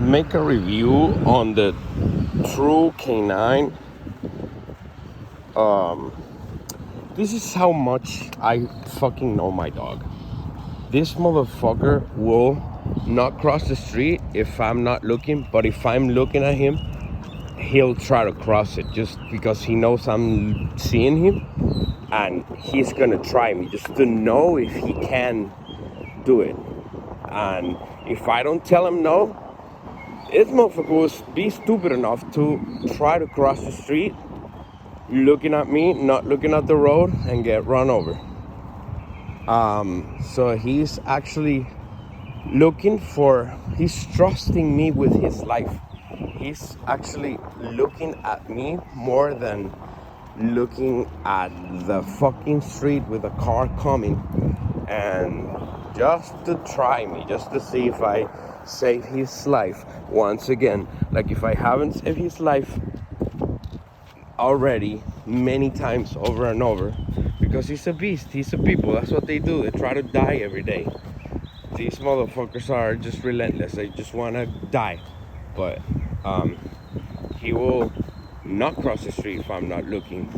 make a review on the true canine. This is how much I fucking know my dog. This motherfucker will not cross the street if I'm not looking, but if I'm looking at him, he'll try to cross it just because he knows I'm seeing him, and he's gonna try me just to know if he can do it. And if I don't tell him no, this motherfucker will be stupid enough to try to cross the street, looking at me, not looking at the road, and get run over. So he's actually he's trusting me with his life. He's actually looking at me more than looking at the fucking street with a car coming, and just to try me, just to see if I save his life once again. Like if I haven't saved his life already many times over and over, because he's a beast, he's a people, that's what they do, they try to die every day. These motherfuckers are just relentless, they just want to die. But he will not cross the street if I'm not looking.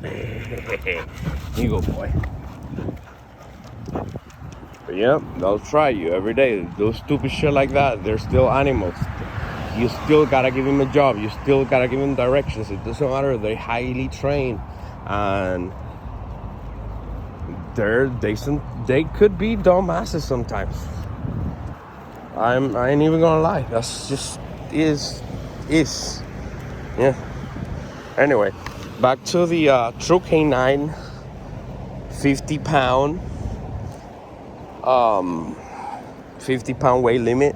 Here you go, boy. But yeah, they'll try you every day. Those stupid shit like that, they're still animals. You still gotta give him a job. You still gotta give him directions. It doesn't matter. They're highly trained, and they could be dumbasses sometimes. I ain't even gonna lie. That's just is. Yeah. Anyway, back to the true canine 50-pound 50-pound weight limit.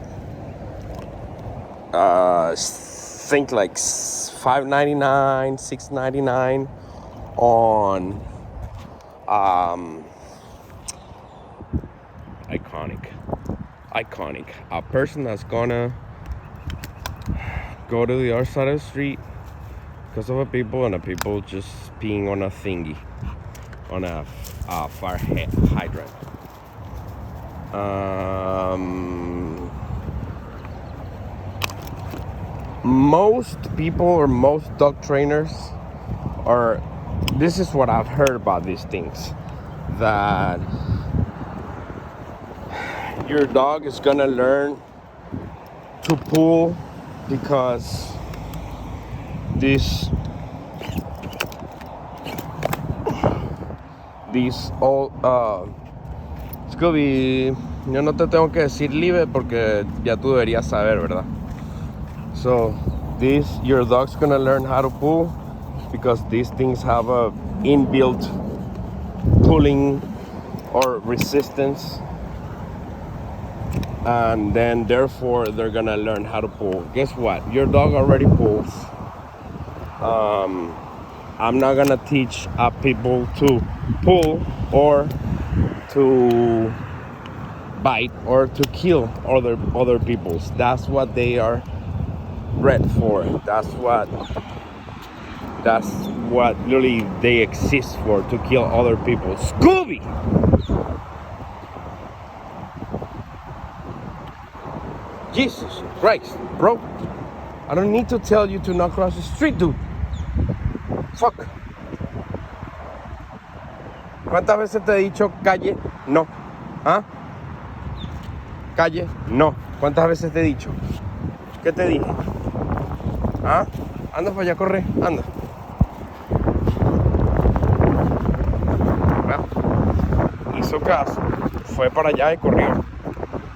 Think like $5.99, $6.99 on iconic. A person that's gonna go to the other side of the street because of a people just peeing on a thingy, on a fire hydrant. Most people or most dog trainers are, this is what I've heard about these things, that your dog is gonna learn to pull because these all Scooby, yo no te tengo que decir libre porque ya tú deberías saber, ¿verdad? So your dog's gonna learn how to pull because these things have a inbuilt pulling or resistance, and then therefore they're gonna learn how to pull. Guess what? Your dog already pulls. I'm not gonna teach people to pull or to bite or to kill other people's. That's what they are bred for. That's what literally they exist for, to kill other people. Scooby! Jesus Christ, bro. I don't need to tell you to not cross the street, dude. Fuck. ¿Cuántas veces te he dicho calle? No. ¿Ah? Calle? No. ¿Cuántas veces te he dicho? ¿Qué te dije? ¿Ah? Anda para allá, corre, anda. Bueno, hizo caso, fue para allá y corrió.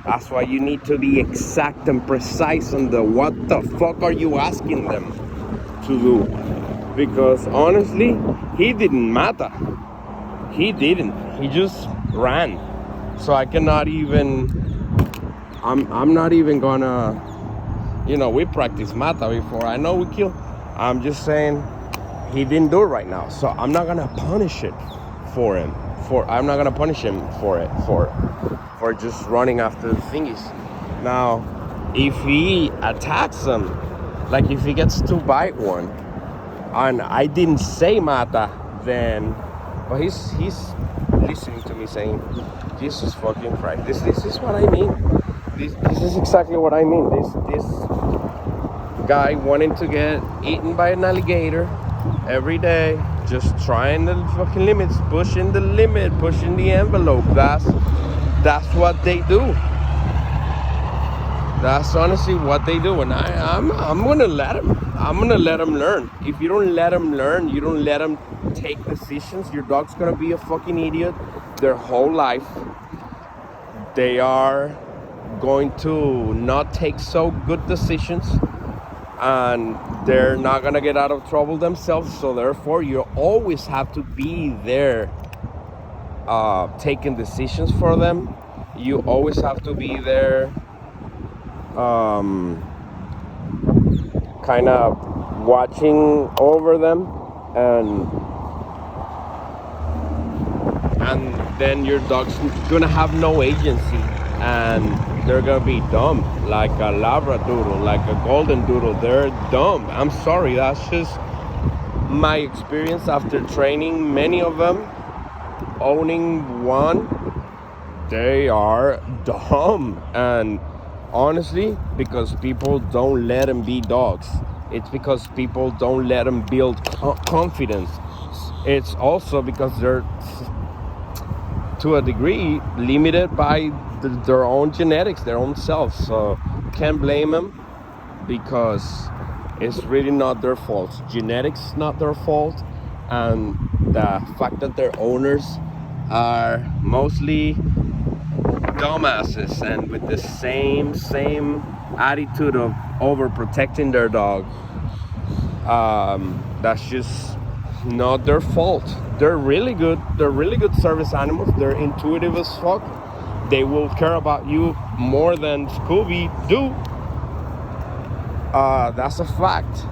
That's why you need to be exact and precise on the what the fuck are you asking them to do. Because honestly, he didn't matter. He didn't. He just ran. So I cannot even, I'm not even gonna, we practiced mata before. I know we kill. I'm just saying he didn't do it right now. So I'm not gonna punish it for him. I'm not gonna punish him for it, for just running after the thingies. Now, if he attacks them, like if he gets to bite one, and I didn't say mata, then, but he's listening to me saying, Jesus fucking Christ. This is what I mean. This is exactly what I mean. This guy wanting to get eaten by an alligator every day, just trying the fucking limits, pushing the limit, pushing the envelope. That's what they do. That's honestly what they do, and I'm gonna let them. I'm gonna let them learn. If you don't let them learn, you don't let them take decisions, your dog's gonna be a fucking idiot their whole life. They are going to not take so good decisions, and they're not gonna get out of trouble themselves. So therefore, you always have to be there, taking decisions for them. You always have to be there, kind of watching over them, and then your dog's gonna have no agency, and they're gonna be dumb, like a Labradoodle, like a Golden Doodle. They're dumb. I'm sorry, that's just my experience after training many of them. Owning one, they are dumb, and honestly, because people don't let them be dogs. It's because people don't let them build confidence. It's also because they're, to a degree, limited by their own genetics, their own selves. So can't blame them, because it's really not their fault. Genetics not their fault, and the fact that their owners are mostly dumbasses and with the same attitude of overprotecting their dog. That's just not their fault. They're really good service animals. They're intuitive as fuck. They will care about you more than Scooby do. That's a fact.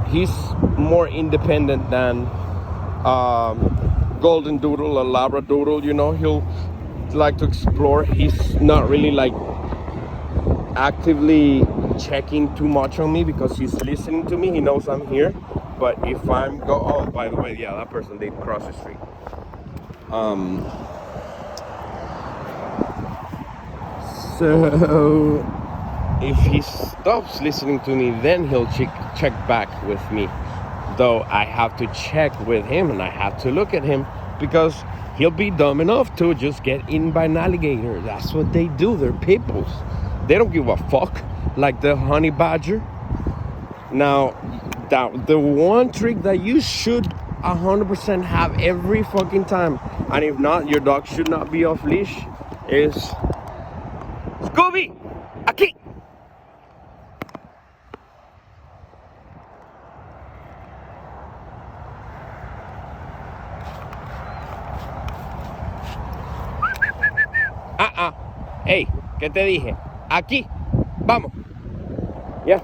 He's more independent than Golden Doodle or Labradoodle. You know, he'll like to explore. He's not really like actively checking too much on me, because he's listening to me. He knows I'm here. But if I'm oh, by the way, yeah, that person did cross the street. So if he stops listening to me, then he'll check back with me. Though I have to check with him, and I have to look at him, because he'll be dumb enough to just get eaten by an alligator. That's what they do. They're peoples. They don't give a fuck, like the honey badger. Now, the one trick that you should 100% have every fucking time, and if not, your dog should not be off leash, is Scooby, aquí. Hey, ¿qué te dije? Aquí, vamos. Yeah.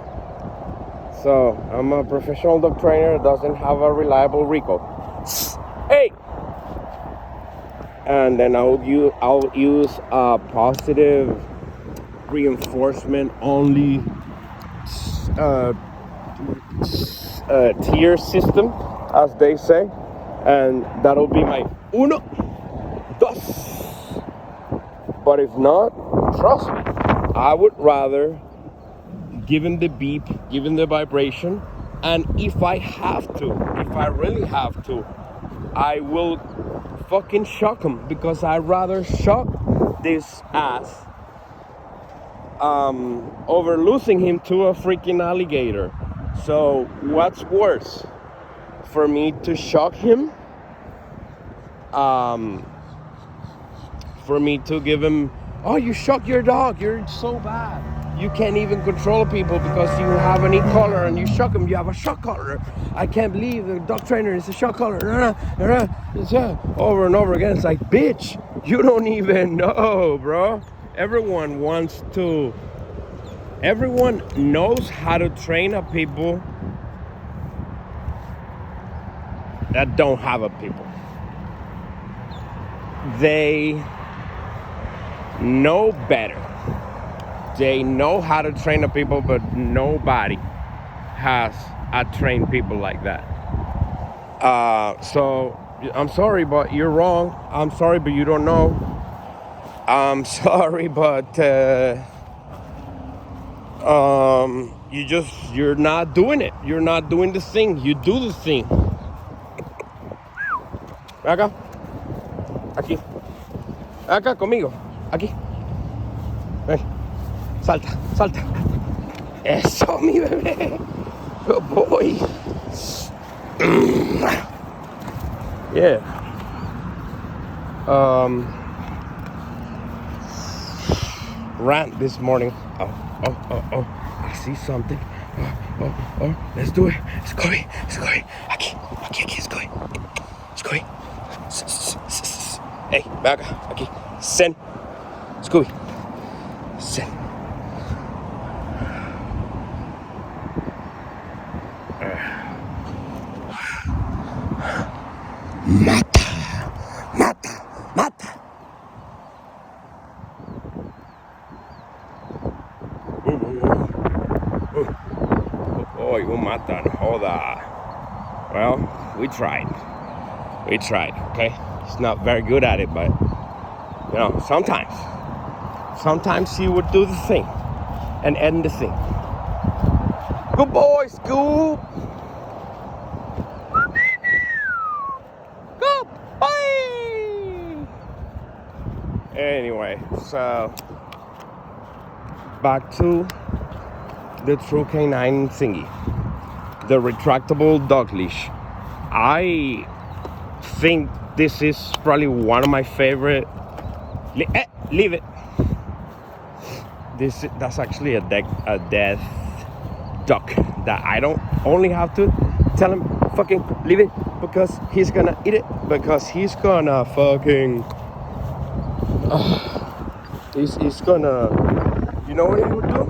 So I'm a professional dog trainer that doesn't have a reliable recall. Hey. And then I'll use a positive reinforcement only tier system, as they say, and that'll be my uno, dos. But if not, trust me, I would rather give him the beep, give him the vibration, and if I really have to, I will fucking shock him, because I'd rather shock this ass over losing him to a freaking alligator. So what's worse, for me to shock him, for me to give him, oh, you shocked your dog, you're so bad, you can't even control people because you have an e-collar and you shock him, you have a shock collar, I can't believe the dog trainer is a shock collar, over and over again. It's like, bitch, you don't even know, bro. Everyone knows how to train up people that don't have a people. They know better. They know how to train up people, but nobody has trained people like that. So I'm sorry, but you're wrong. I'm sorry, but you don't know. I'm sorry, but you're not doing it. You're not doing the thing. You do the thing. Acá. Aquí. Acá conmigo. Aquí. Ven. Salta, salta. Eso, mi bebé. Good boy. Yeah. Rant this morning. Oh. I see something. Oh. Let's do it. Scooby. Aquí, Scooby. Hey, back. Aquí. Send. Scooby. Send. Mata. Boy, mata, joda. Well, we tried, okay? He's not very good at it, but, you know, sometimes he would do the thing and end the thing. Good boy, Scoop! Good boy! Anyway, so, back to the True Canine thingy. The retractable dog leash. I think this is probably one of my favorite. Leave it. That's actually a dead duck that I don't only have to tell him fucking leave it because he's gonna eat it, because he's gonna fucking he's gonna, you know what he would do?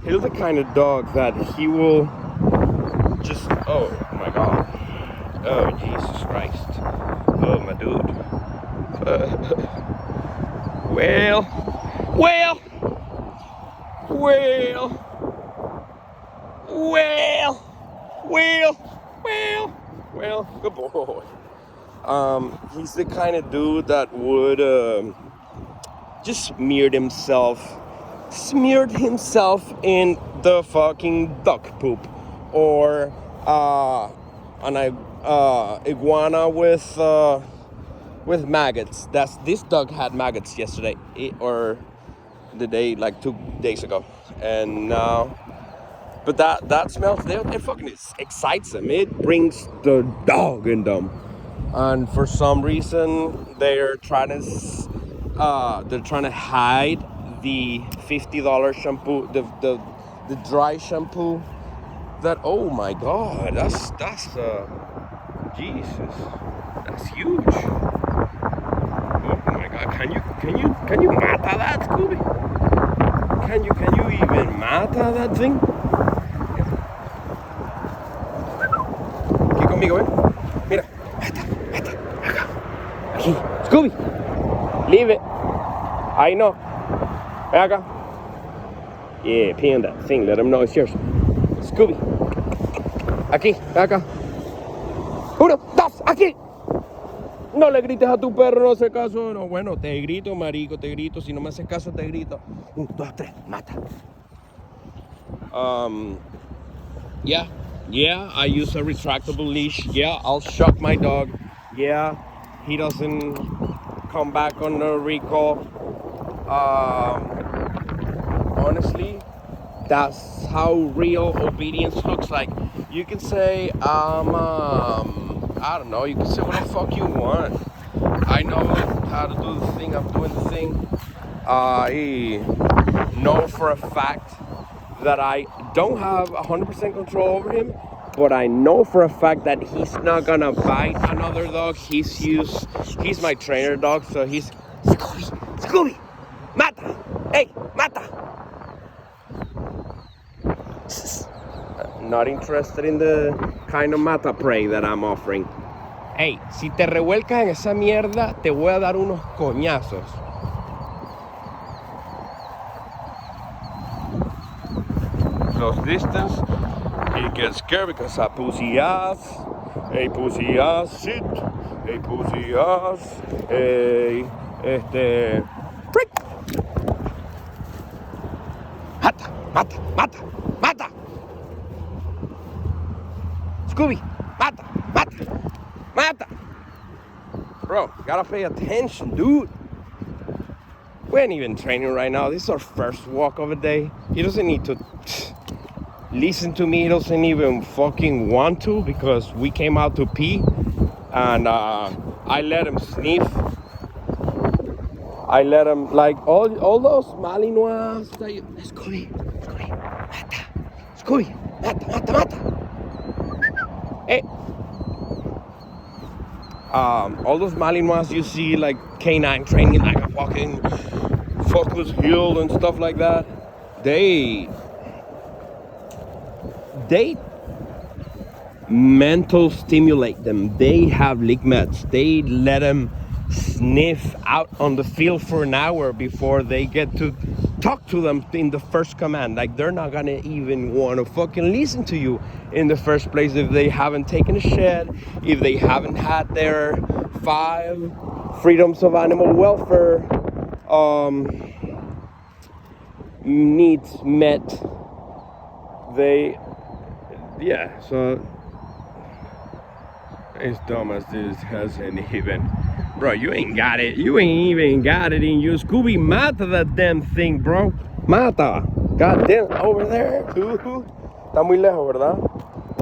He's the kind of dog that he will just, oh my god, oh Jesus Christ, oh my dude. Well, good boy. He's the kind of dude that would just smeared himself in the fucking duck poop, or an iguana with maggots. This dog had maggots yesterday, or the day, like 2 days ago, and now. But that smells, it fucking excites them. It brings the dog in them. And for some reason, they're trying to hide the $50 shampoo, the dry shampoo. That, oh my god, that's Jesus, that's huge. Oh my god, can you mata that, Scooby? Can you even mata that thing? Aquí conmigo, mira, mata, acá, aquí, Scooby, leave it. I know. Ven acá. Yeah, pee on that thing, let him know it's yours. Scooby. Aquí, ven acá. 1, 2, aquí. No le grites a tu perro, no hace caso. No, bueno, te grito, marico, te grito. Si no me haces caso, te grito. 1, 2, 3, mata. Yeah, I use a retractable leash. Yeah, I'll shock my dog. Yeah, he doesn't come back on the recall. Honestly, that's how real obedience looks like. You can say, I don't know, you can say what the fuck you want. I know how to do the thing, I'm doing the thing. I know for a fact that I don't have 100% control over him, but I know for a fact that he's not gonna bite another dog. He's my trainer dog, so he's Scooby, mata, hey, mata. Not interested in the kind of mata prey that I'm offering. Hey, si te revuelcas en esa mierda, te voy a dar unos coñazos. Close distance, he gets scared because I pussy ass. Hey, pussy ass, sit. Hey, pussy ass. Hey, Break. Mata, mata, mata, mata. Scooby, mata, mata, mata. Bro, gotta pay attention, dude. We ain't even training right now. This is our first walk of the day. He doesn't need to listen to me. He doesn't even fucking want to, because we came out to pee. And I let him sniff. I let him, like, all those Malinois that you... Scooby, Scooby, mata. Scooby, mata, mata, mata. Hey. All those Malinois you see, like, canine training, like a fucking focus hill and stuff like that. They mental stimulate them. They have lick meds. They let them sniff out on the field for an hour before they get to talk to them in the first command. Like, they're not gonna even want to fucking listen to you in the first place if they haven't taken a shed, if they haven't had their 5 freedoms of animal welfare needs met. So as dumb as this hasn't even, bro, you ain't even got it in you. Scooby, mata that damn thing, bro. Mata. God damn, over there. Está muy lejos, ¿verdad?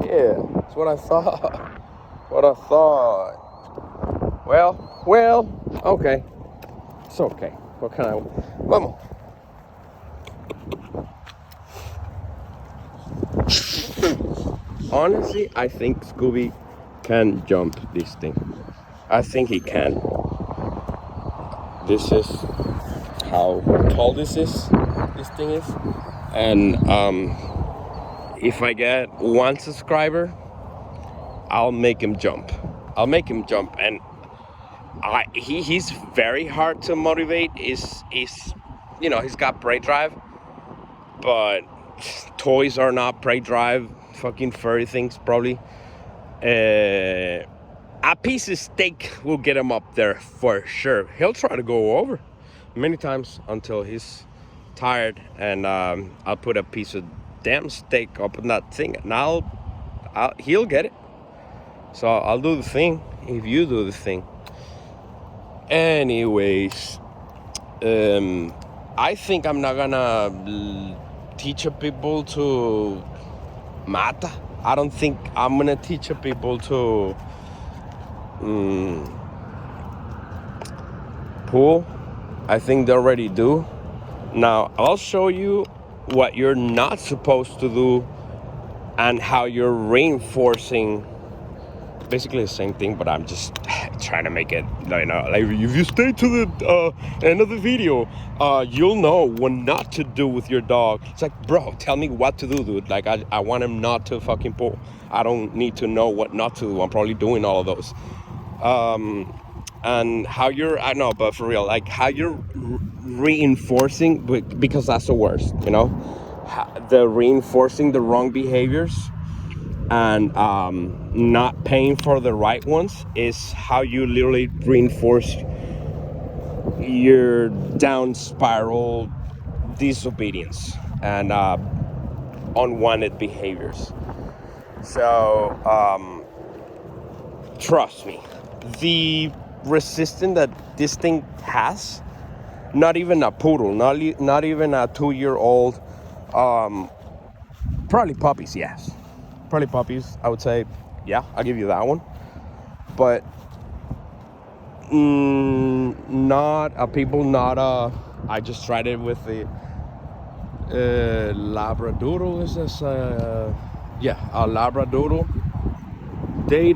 Yeah, that's what I thought. Well, okay. It's okay. What kind of, vamos. Honestly, I think Scooby can jump this thing. I think he can. This is how tall this thing is. And if I get 1 subscriber, I'll make him jump. And he's very hard to motivate. He's he's got prey drive, but toys are not prey drive. Fucking furry things, probably. A piece of steak will get him up there for sure. He'll try to go over many times until he's tired, and I'll put a piece of damn steak up in that thing, and he'll get it. So I'll do the thing if you do the thing. Anyways, I think I'm not gonna teach people to mata. I don't think I'm gonna teach people to pull. I think they already do. Now I'll show you what you're not supposed to do and how you're reinforcing basically the same thing, but I'm just trying to make it, like if you stay to the end of the video, you'll know what not to do with your dog. It's like, bro, tell me what to do, dude. Like, I want him not to fucking pull. I don't need to know what not to do. I'm probably doing all of those. And how you're, I know, but for real, like how you're reinforcing, because that's the worst, the reinforcing the wrong behaviors and not paying for the right ones is how you literally reinforce your down spiral disobedience and unwanted behaviors. So trust me, the resistance that this thing has, not even a poodle, not even a 2-year-old, probably puppies, yes. Probably puppies, I would say, yeah, I'll give you that one. But I just tried it with the Labradoodle. Is this a Labradoodle? They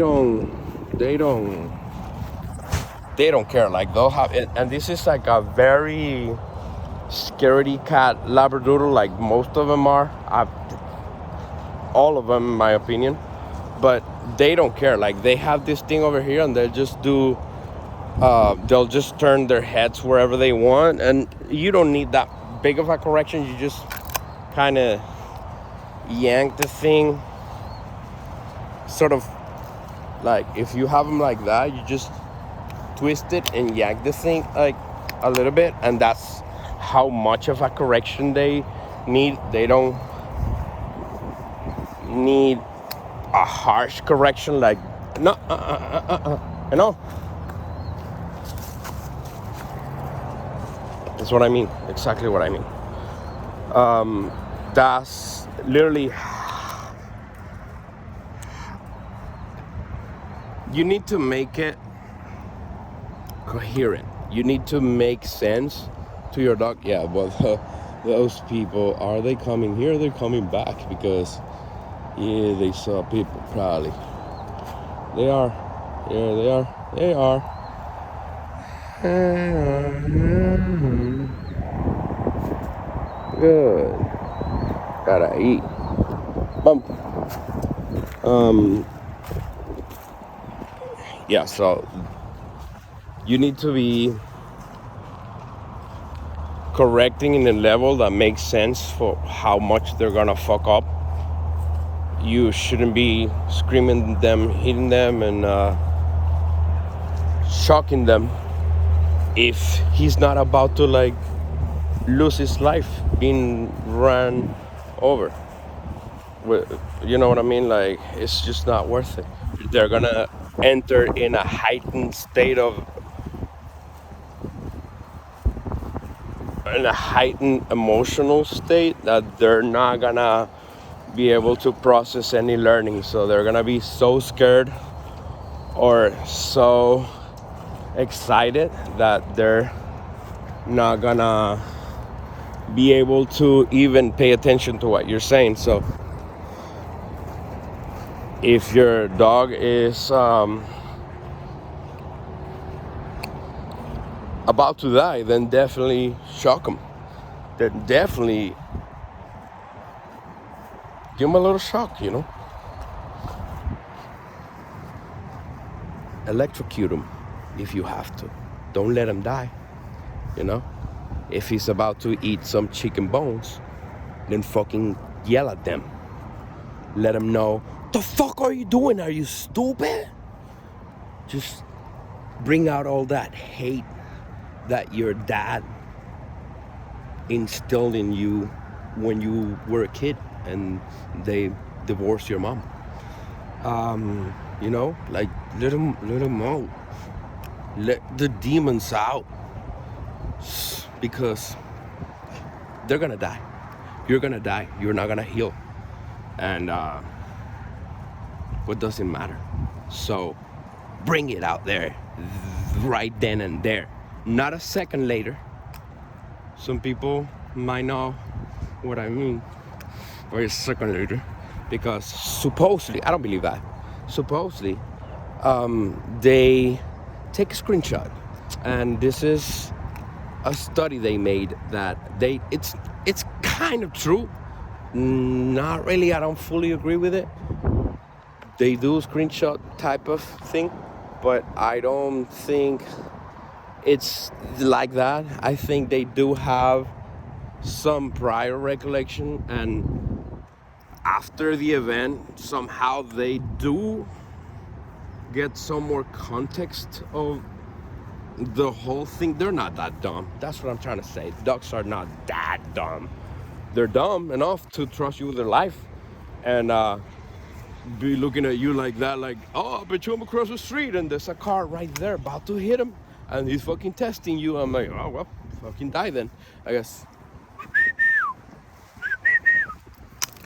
don't care. Like, they'll have it, and this is like a very scaredy cat Labradoodle, like most of them are. All of them, in my opinion, but they don't care. Like, they have this thing over here, and they'll just turn their heads wherever they want, and you don't need that big of a correction. You just kind of yank the thing, sort of like if you have them like that, you just twist it and yank the thing, like a little bit, and that's how much of a correction they need. They don't need a harsh correction like no, you know. That's what I mean. Exactly what I mean. That's literally. You need to make it coherent. You need to make sense to your dog. Yeah, well, those people, are they coming here? Or they're coming back because, yeah, they saw people probably. They are. Yeah, they are. They are. Good. Gotta eat. Yeah, so you need to be correcting in a level that makes sense for how much they're gonna fuck up. You shouldn't be screaming at them, hitting them, and shocking them if he's not about to like lose his life being run over. You know what I mean? Like, it's just not worth it. They're gonna enter in a heightened state of, in a heightened emotional state that they're not gonna be able to process any learning. So they're gonna be so scared or so excited that they're not gonna be able to even pay attention to what you're saying. So if your dog is about to die, then definitely shock him. Then definitely give him a little shock, you know. Electrocute him if you have to. Don't let him die, you know. If he's about to eat some chicken bones, then fucking yell at them. Let him know, the fuck are you doing? Are you stupid? Just bring out all that hate that your dad instilled in you when you were a kid and they divorced your mom. You know, like let them out. Let the demons out, because they're gonna die. You're gonna die. You're not gonna heal, and what doesn't matter? So bring it out there, right then and there, not a second later. Some people might know what I mean, or a second later, because supposedly, I don't believe that. Supposedly, they take a screenshot, and this is a study they made that it's kind of true. Not really. I don't fully agree with it. They do a screenshot type of thing, but I don't think it's like that. I think they do have some prior recollection, and after the event, somehow they do get some more context of the whole thing. They're not that dumb. That's what I'm trying to say. Ducks are not that dumb. They're dumb enough to trust you with their life and be looking at you like that, like, oh, I bet you I'm across the street and there's a car right there about to hit him and he's fucking testing you. I'm like, oh, well, fucking die then, I guess.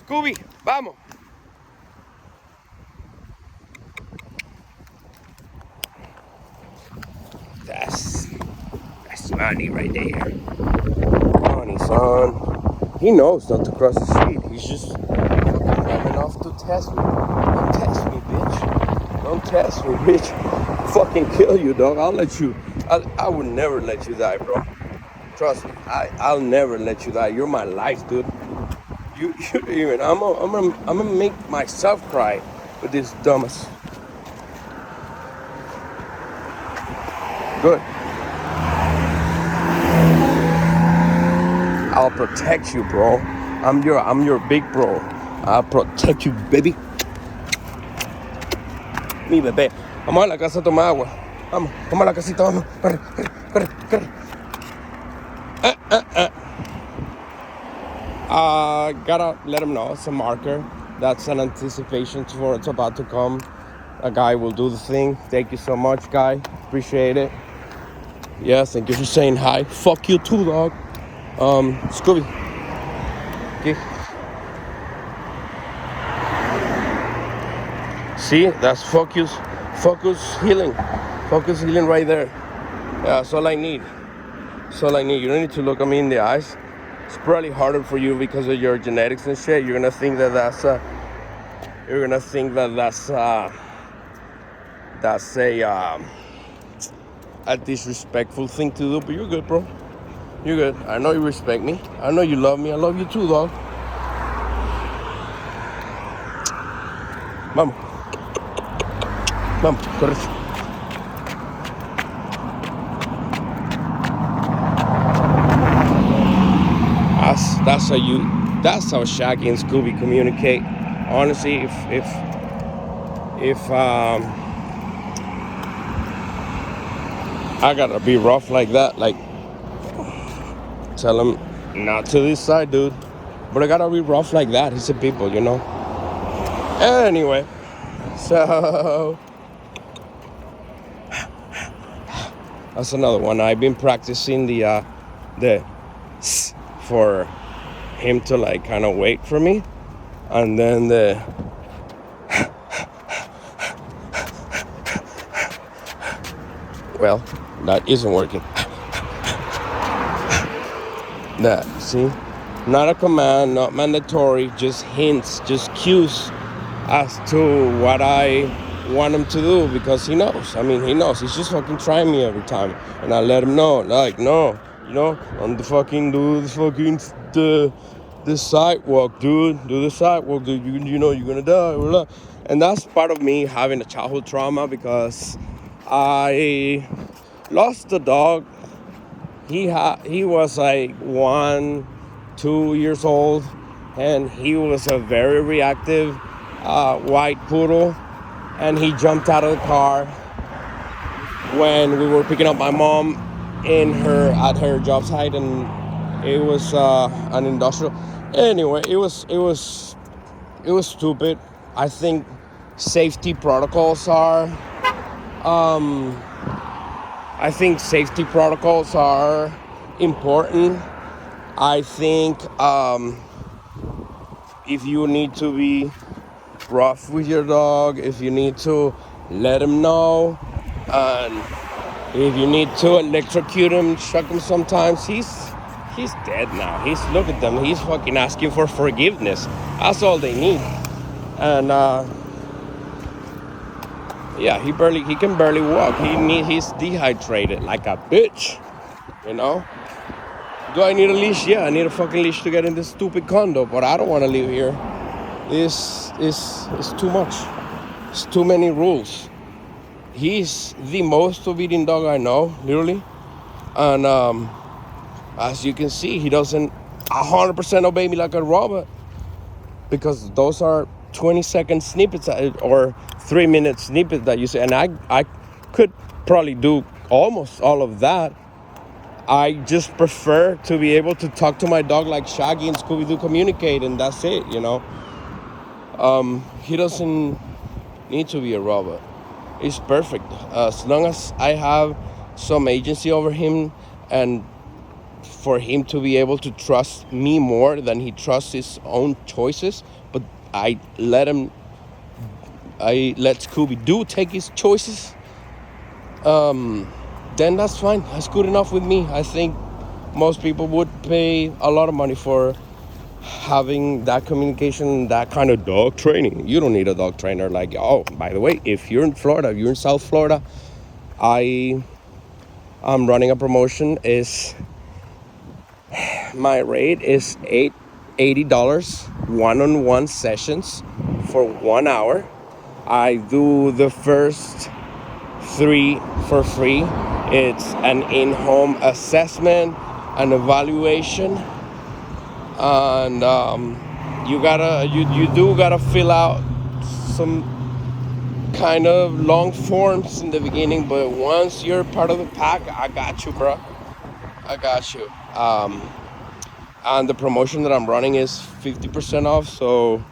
Scooby, vamos. That's money right there. Money, son. He knows not to cross the street. He's just fucking dumb enough to test me. Don't test me, bitch. Don't test me, bitch. I'll fucking kill you, dog. I'll let you. I would never let you die, bro. Trust me. I'll never let you die. You're my life, dude. You even. I'm gonna make myself cry with this dumbass. Good. I'll protect you, bro. I'm your big bro. I'll protect you, baby. Mi bebé. Vamos a la casa a tomar agua. Vamos a la casita, vamos. Corre. Gotta let him know it's a marker. That's an anticipation for what's about to come. A guy will do the thing. Thank you so much, guy. Appreciate it. Yes, thank you for saying hi. Fuck you too, dog. Scooby. Okay. See, that's focus healing. Focus healing right there. Yeah, that's all I need. That's all I need. You don't need to look at me in the eyes. It's probably harder for you because of your genetics and shit. You're gonna think that that's a disrespectful thing to do, but you're good, bro. You're good. I know you respect me. I know you love me. I love you too, dog. Vamos. Vamos, corre. That's how Shaggy and Scooby communicate. Honestly, if I gotta be rough like that, like tell him not to this side, dude. But I gotta be rough like that. He's a people, you know. Anyway, so that's another one. I've been practicing the for him to like kind of wait for me, and then the well, that isn't working. That, see? Not a command, not mandatory, just hints, just cues as to what I want him to do, because he knows. I mean, he knows. He's just fucking trying me every time. And I let him know, like, no, you know, on the fucking, the sidewalk, dude. Do the sidewalk, dude. You know you're gonna die. Blah, blah. And that's part of me having a childhood trauma, because I lost a dog. He was like 1-2 years old, and he was a very reactive white poodle, and he jumped out of the car when we were picking up my mom at her job site, and it was an industrial. Anyway, it was stupid. I think safety protocols are important. I think if you need to be rough with your dog, if you need to let him know, and if you need to electrocute him, shock him sometimes, he's dead now. Look at them. He's fucking asking for forgiveness. That's all they need. And yeah, he can barely walk. He's dehydrated like a bitch, you know? Do I need a leash? Yeah, I need a fucking leash to get in this stupid condo, but I don't want to live here. It's too much. It's too many rules. He's the most obedient dog I know, literally. And as you can see, he doesn't 100% obey me like a robot, because those are 20-second snippets or 3-minute snippets that you say, and I could probably do almost all of that. I just prefer to be able to talk to my dog like Shaggy and Scooby-Doo communicate, and that's it, you know. He doesn't need to be a robot. He's perfect. As long as I have some agency over him, and for him to be able to trust me more than he trusts his own choices, but I let Scooby-Doo take his choices, then that's fine. That's good enough with me. I think most people would pay a lot of money for having that communication, that kind of dog training. You don't need a dog trainer. Like, oh, by the way, if you're in Florida, you're in South Florida, I'm running a promotion. My rate is $80 one-on-one sessions for 1 hour. I do the first 3 for free. It's an in-home assessment, an evaluation, and you do gotta fill out some kind of long forms in the beginning. But once you're part of the pack, I got you, bro. I got you. And the promotion that I'm running is 50% off, so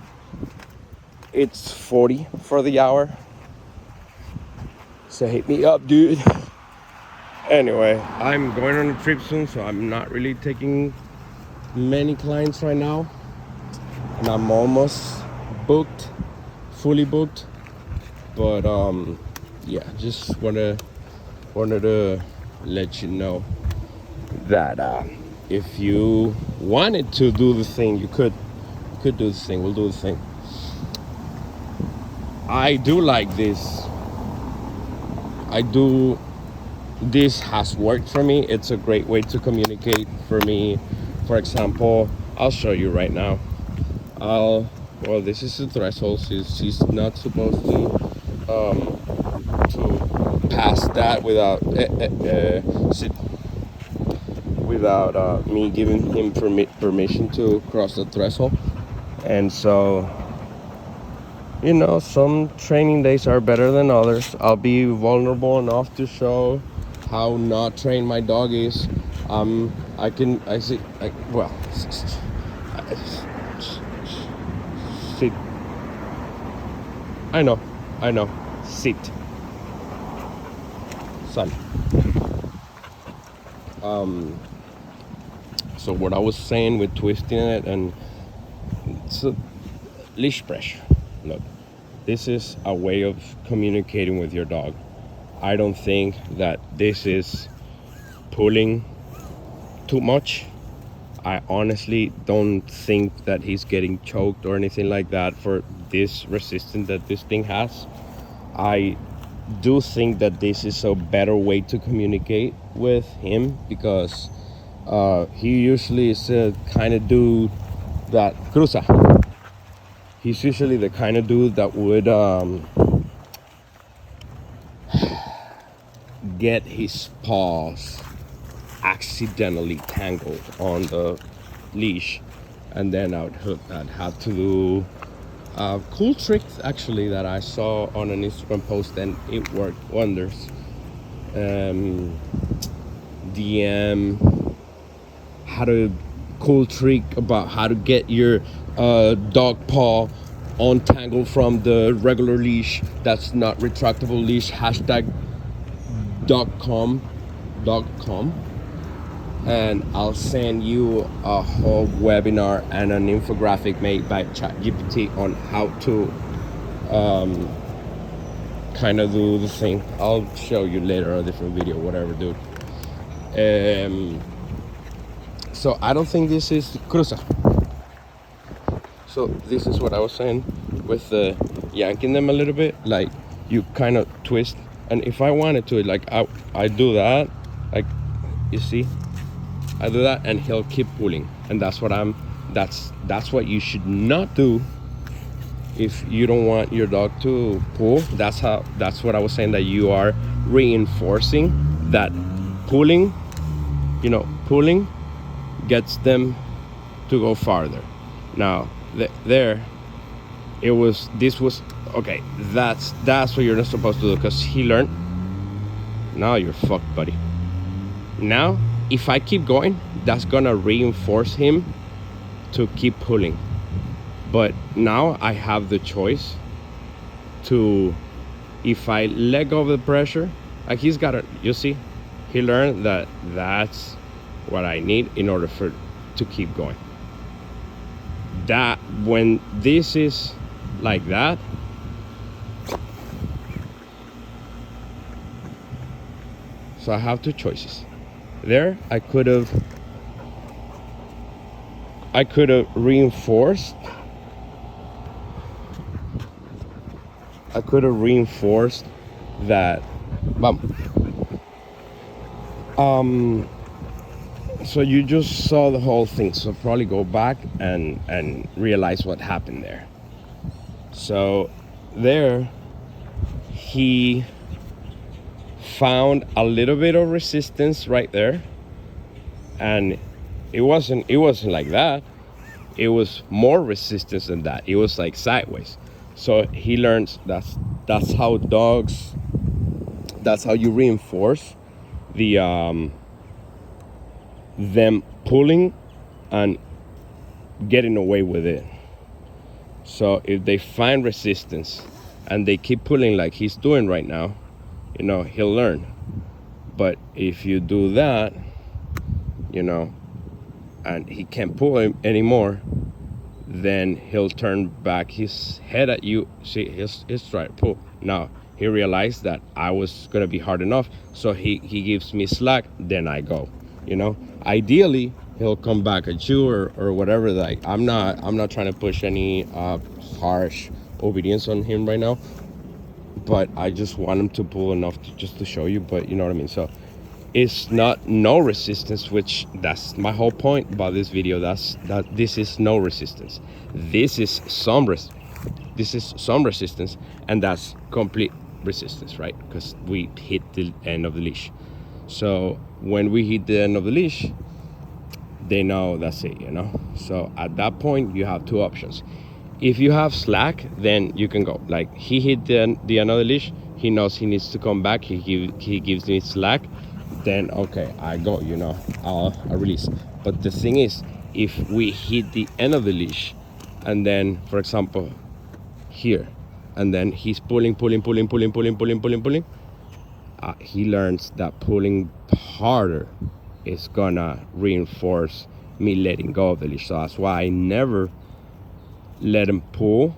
it's 40 for the hour. So hit me up, dude. Anyway, I'm going on a trip soon, so I'm not really taking many clients right now. And I'm almost booked, fully booked. But yeah, just wanted to let you know that if you wanted to do the thing, you could do the thing. We'll do the thing. I do like this. This has worked for me. It's a great way to communicate for me. For example, I'll show you right now. Well, this is the threshold. She's not supposed to pass that without me giving him permission to cross the threshold. And so, some training days are better than others. I'll be vulnerable enough to show how not trained my dog is. Sit. I know. Sit. Son. So what I was saying with twisting it, and it's a leash pressure. Look, this is a way of communicating with your dog. I don't think that this is pulling too much. I honestly don't think that he's getting choked or anything like that for this resistance that this thing has. I do think that this is a better way to communicate with him, because he usually is a kind of dude that cruza. He's usually the kind of dude that would get his paws accidentally tangled on the leash, and then I'd have to do a cool trick actually that I saw on an Instagram post, and it worked wonders. DM had a cool trick about how to get your dog paw untangled from the regular leash that's not retractable leash. #dog.com, and I'll send you a whole webinar and an infographic made by ChatGPT on how to kind of do the thing. I'll show you later a different video, whatever, dude. So I don't think this is cruza. So this is what I was saying with the yanking them a little bit, like you kind of twist, and if I wanted to, like I do that, like you see, I do that, and he'll keep pulling, and that's what you should not do if you don't want your dog to pull. That's what I was saying, that you are reinforcing that pulling. Pulling gets them to go farther. Now this was okay. That's what you're not supposed to do, because he learned. Now you're fucked, buddy. Now if I keep going, that's gonna reinforce him to keep pulling. But now I have the choice to, if I let go of the pressure, like he's got it, you see, he learned that that's what I need in order to keep going. That when this is like that, so I have two choices. There, I could have reinforced. I could have reinforced that. So you just saw the whole thing. So probably go back and realize what happened there. So there, he found a little bit of resistance right there, and it wasn't like that. It was more resistance than that. It was like sideways. So he learns that's how you reinforce the them pulling and getting away with it. So if they find resistance and they keep pulling like he's doing right now, you know, he'll learn. But if you do that, you know, and he can't pull him anymore, then he'll turn back his head at you. See, he's trying to pull. Now he realized that I was gonna be hard enough, so he gives me slack, then I go. You know, ideally he'll come back at you or whatever. Like I'm not trying to push any harsh obedience on him right now, but I just want him to pull enough just to show you. But you know what I mean. So it's not no resistance, which that's my whole point about this video. That this is no resistance. This is some resistance, and that's complete resistance, right? Because we hit the end of the leash. So when we hit the end of the leash, they know that's it, you know. So at that point you have two options. If you have slack, then you can go. Like he hit the end of the leash, he knows he needs to come back, he gives me slack, then okay, I go, you know, I'll release. But the thing is, if we hit the end of the leash and then, for example, here, and then he's pulling, he learns that pulling harder is gonna reinforce me letting go of the leash. So that's why I never let him pull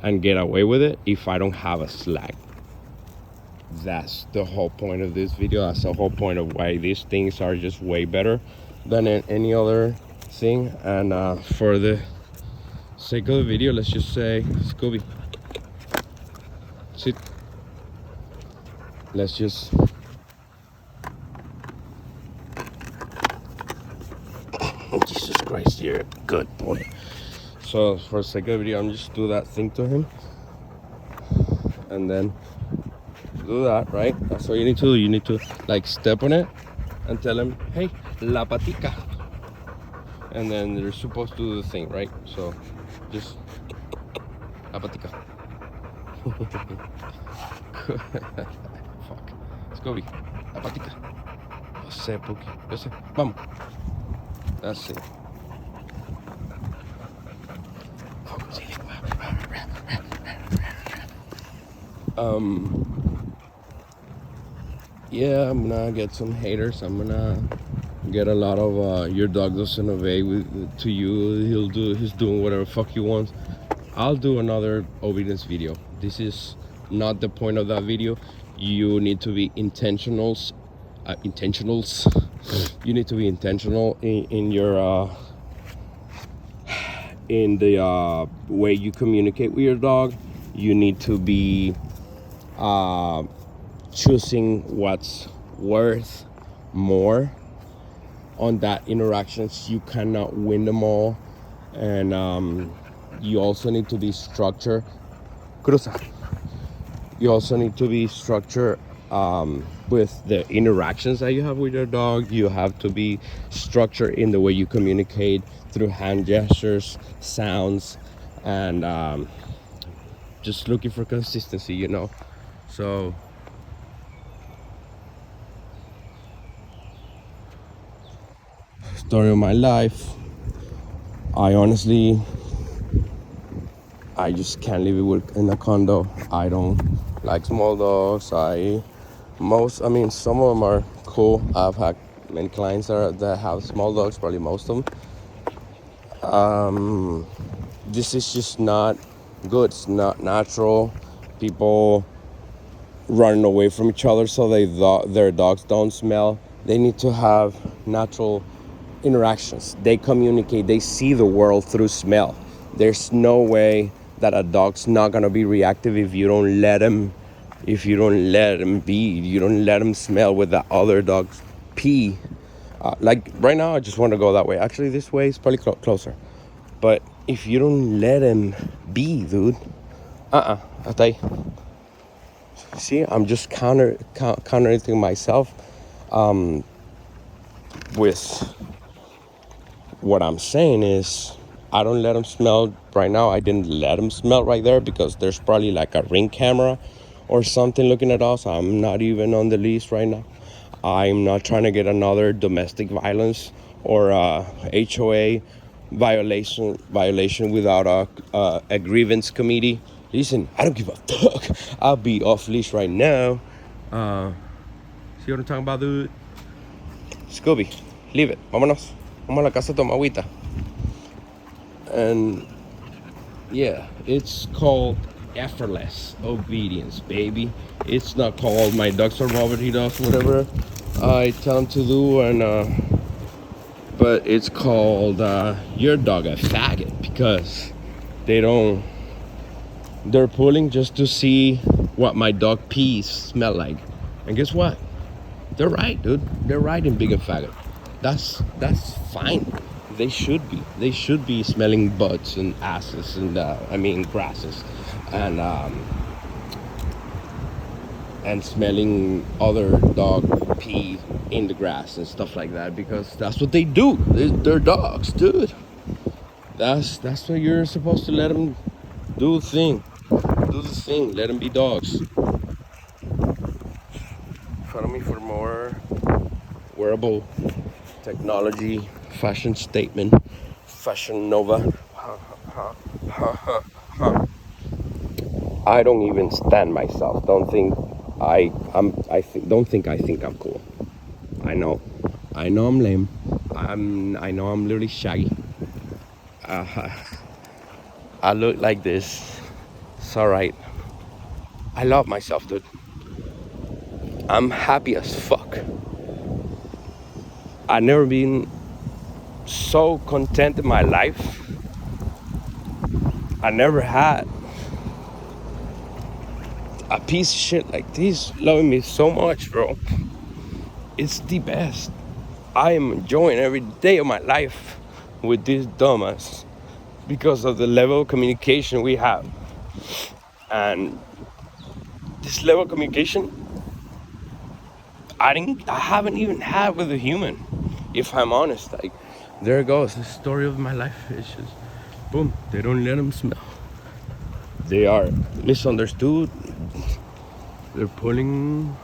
and get away with it if I don't have a slack. That's the whole point of this video. That's the whole point of why these things are just way better than any other thing. And for the sake of the video, let's just say, Scooby, sit. Let's just Jesus Christ, you're a good boy. So for the sake of the video, I'm just do that thing to him, and then do that, right? That's what you need to do. You need to like step on it and tell him, hey, la patica, and then they're supposed to do the thing, right? So just la patica. Fuck. Scooby, la patica. Yo sé, Puki. Yo sé. Vamos. That's it. Yeah, I'm gonna get some haters. I'm gonna get a lot of your dog doesn't obey to you. He's doing whatever fuck he wants. I'll do another obedience video. This is not the point of that video. You need to be intentionals. You need to be intentional in your in the way you communicate with your dog. You need to be choosing what's worth more on that interactions. You cannot win them all, and you also need to be structured. You also need to be structured with the interactions that you have with your dog. You have to be structured in the way you communicate through hand gestures, sounds, and just looking for consistency, you know. So story of my life, I just can't live in a condo. I don't like small dogs. Some of them are cool. I've had many clients that have small dogs, probably most of them. This is just not good. It's not natural. People running away from each other so their dogs don't smell. They need to have natural interactions. They communicate. They see the world through smell. There's no way that a dog's not gonna be reactive if you don't let him be. You don't let him smell with the other dog's pee. Like right now, I just want to go that way. Actually, this way is probably closer. But if you don't let him be, dude, hasta ahí. See, I'm just countering myself with what I'm saying is I don't let him smell right now. I didn't let him smell right there because there's probably like a Ring camera or something looking at us. I'm not even on the leash right now. I'm not trying to get another domestic violence or HOA violation without a grievance committee. Listen, I don't give a fuck. I'll be off leash right now. See what I'm talking about, dude? Scooby, leave it. Vámonos. Vamos a la casa a tomar agüita. And yeah, it's called effortless obedience, baby. It's not called my dogs are poverty dogs, whatever I tell them to do, and but it's called your dog a faggot, because they're pulling just to see what my dog pees smell like. And guess what? They're right, dude. They're right in being a faggot. That's fine. They should be smelling butts and asses and grasses and smelling other dog pee in the grass and stuff like that, because that's what they do. They're dogs, dude. That's what you're supposed to let them do the thing. Let them be dogs. Follow me for more wearable technology, fashion statement, fashion nova. I don't even stand myself. Don't think I think I'm cool. I know I'm lame. I know I'm literally shaggy. I look like this. It's alright. I love myself, dude. I'm happy as fuck. I've never been so content in my life. I never had a piece of shit like this loving me so much, bro. It's the best. I am enjoying every day of my life with this dumbass because of the level of communication we have. And this level of communication I haven't even had with a human, if I'm honest. Like, there it goes, the story of my life. It's just boom, they don't let them smell. They are misunderstood. They're pulling.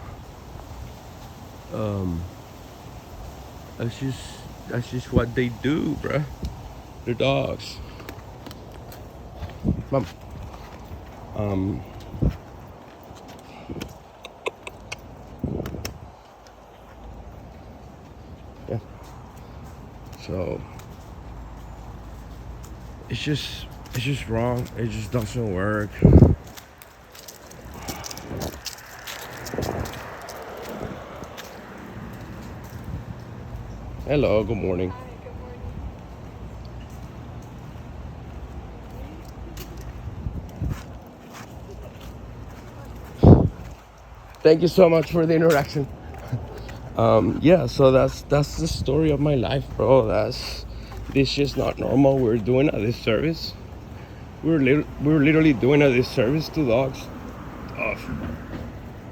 That's just what they do, bruh. They're dogs. Mom. Yeah. So it's just wrong. It just doesn't work. Hello, good morning. Thank you so much for the interaction. Yeah, so that's the story of my life, bro. This just not normal. We're doing a disservice. We're literally doing a disservice to dogs of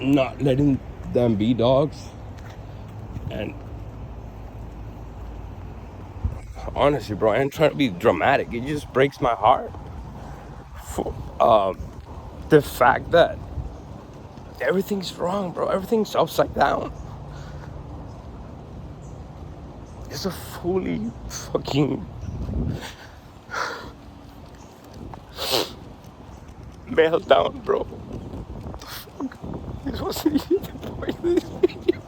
not letting them be dogs. And honestly, bro, I ain't trying to be dramatic. It just breaks my heart for the fact that everything's wrong, bro. Everything's upside down. It's a fully fucking meltdown, bro. What the fuck? This wasn't even the point of this video.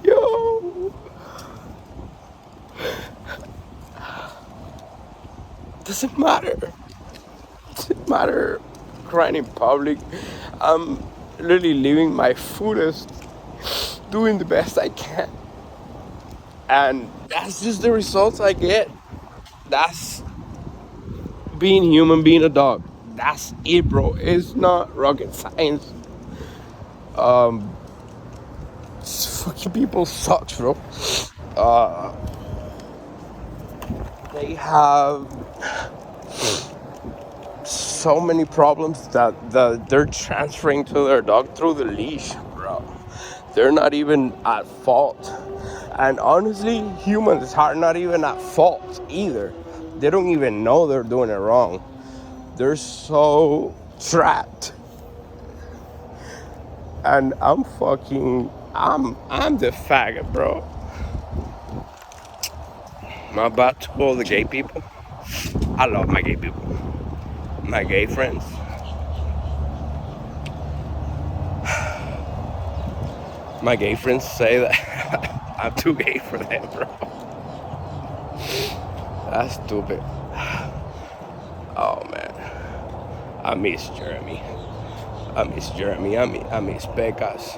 Yo. Doesn't matter crying in public. I'm literally living my fullest, doing the best I can. And that's just the results I get. That's being human, being a dog. That's it, bro. It's not rocket science. Fucking people sucks, bro. They have so many problems that they're transferring to their dog through the leash, bro. They're not even at fault. And honestly, humans are not even at fault either. They don't even know they're doing it wrong. They're so trapped And I'm the faggot, bro. I'm about to call the gay people. I love my gay people. My gay friends. My gay friends say that I'm too gay for them, bro. That's stupid. Oh man. I miss Jeremy. I miss Becas.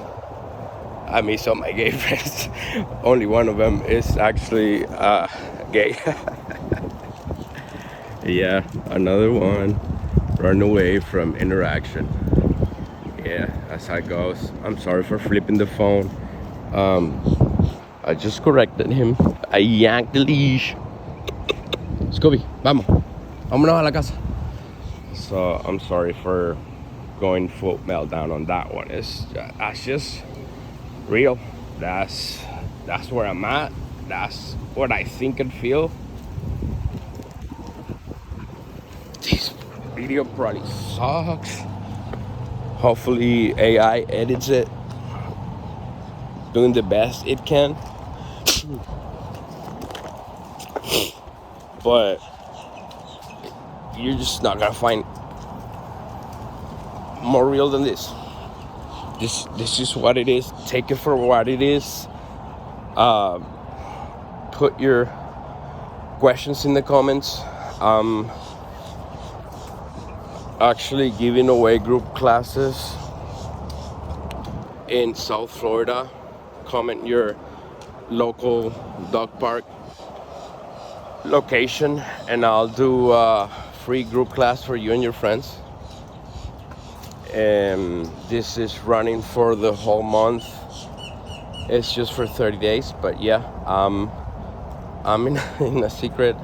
I miss all my gay friends. Only one of them is actually gay. Yeah, another one. Run away from interaction. Yeah, that's how it goes. I'm sorry for flipping the phone. I just corrected him. I yanked the leash. Scooby, vamos. Vámonos a la casa. So I'm sorry for going full meltdown on that one. That's just real. That's where I'm at. That's what I think and feel. This video probably sucks. Hopefully AI edits it, doing the best it can. But you're just not gonna find more real than this. This is what it is. Take it for what it is. Put your questions in the comments. Actually giving away group classes in South Florida. Comment your local dog park location and I'll do a free group class for you and your friends. And this is running for the whole month. It's just for 30 days, but yeah, I'm in a secret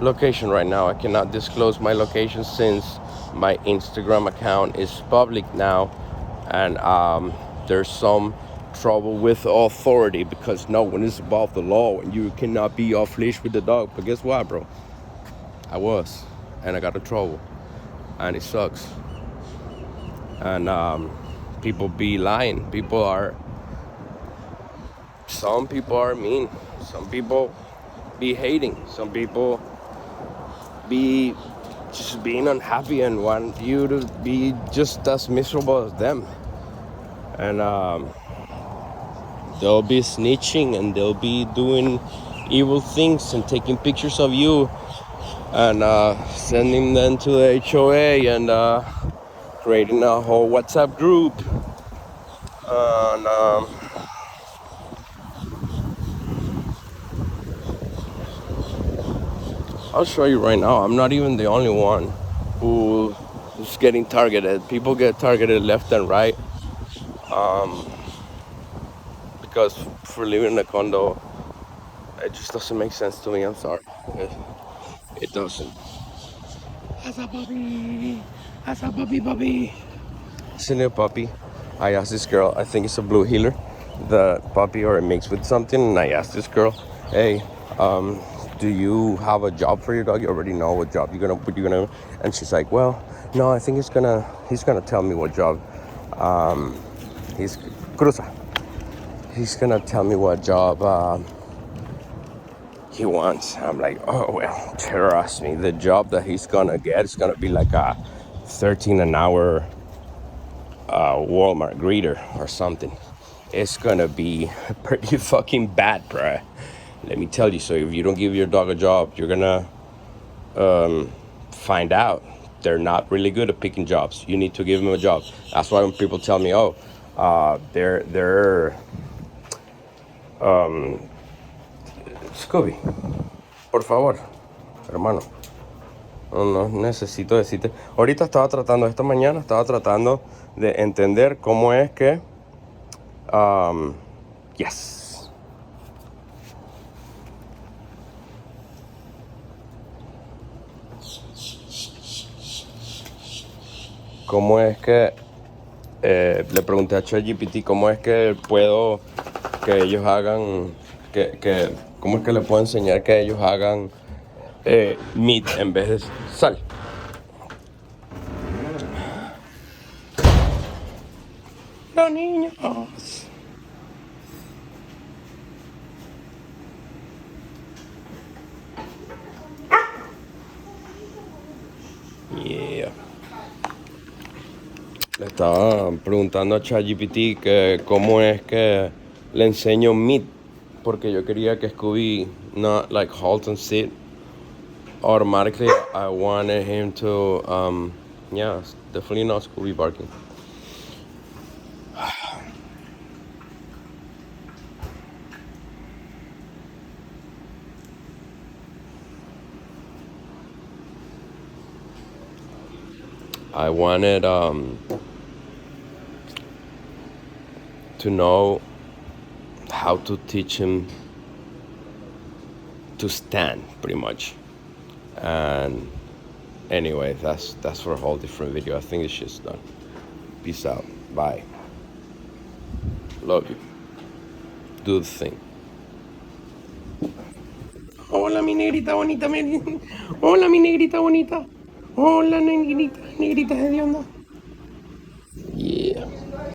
location right now. I cannot disclose my location since my Instagram account is public now, and there's some trouble with authority because no one is above the law and you cannot be off leash with the dog. But guess what, bro? I was, and I got in trouble, and it sucks. And people be lying. Some people are mean. Some people be hating. Some people be just being unhappy and want you to be just as miserable as them. And they'll be snitching and they'll be doing evil things and taking pictures of you and sending them to the HOA and creating a whole WhatsApp group. And I'll show you right now. I'm not even the only one who's getting targeted. People get targeted left and right. Because for living in a condo, it just doesn't make sense to me. I'm sorry. It doesn't. That's a puppy. That's a puppy. It's a new puppy. I asked this girl, I think it's a blue healer, the puppy, or it mixed with something. And I asked this girl, hey, do you have a job for your dog? You already know what job you're gonna, and she's like, well, no, I think he's gonna tell me what job. He's gonna tell me what job he wants. I'm like, oh well, trust me, the job that he's gonna get is gonna be like a 13 an hour Walmart greeter or something. It's gonna be pretty fucking bad, bruh. Let me tell you. So if you don't give your dog a job, you're gonna find out they're not really good at picking jobs. You need to give them a job. That's why when people tell me, oh, they're Scooby, por favor, hermano. No necesito decirte. Ahorita esta mañana estaba tratando de entender cómo es que, yes. Cómo es que, le pregunté a ChatGPT cómo es que puedo que ellos hagan, cómo es que le puedo enseñar que ellos hagan meat en vez de sal. los niños. Yeah. Le estaba preguntando a ChatGPT que cómo es que le enseño Meet, porque yo quería que Scooby not like halt and sit. Automatically, I wanted him to, yeah, definitely not Scooby barking. I wanted to know how to teach him to stand, pretty much. And anyway, that's for a whole different video. I think it's just done. Peace out. Bye. Love you. Do the thing. Hola, mi negrita bonita. Hola, mi negrita bonita. Hola, negrita hedionda.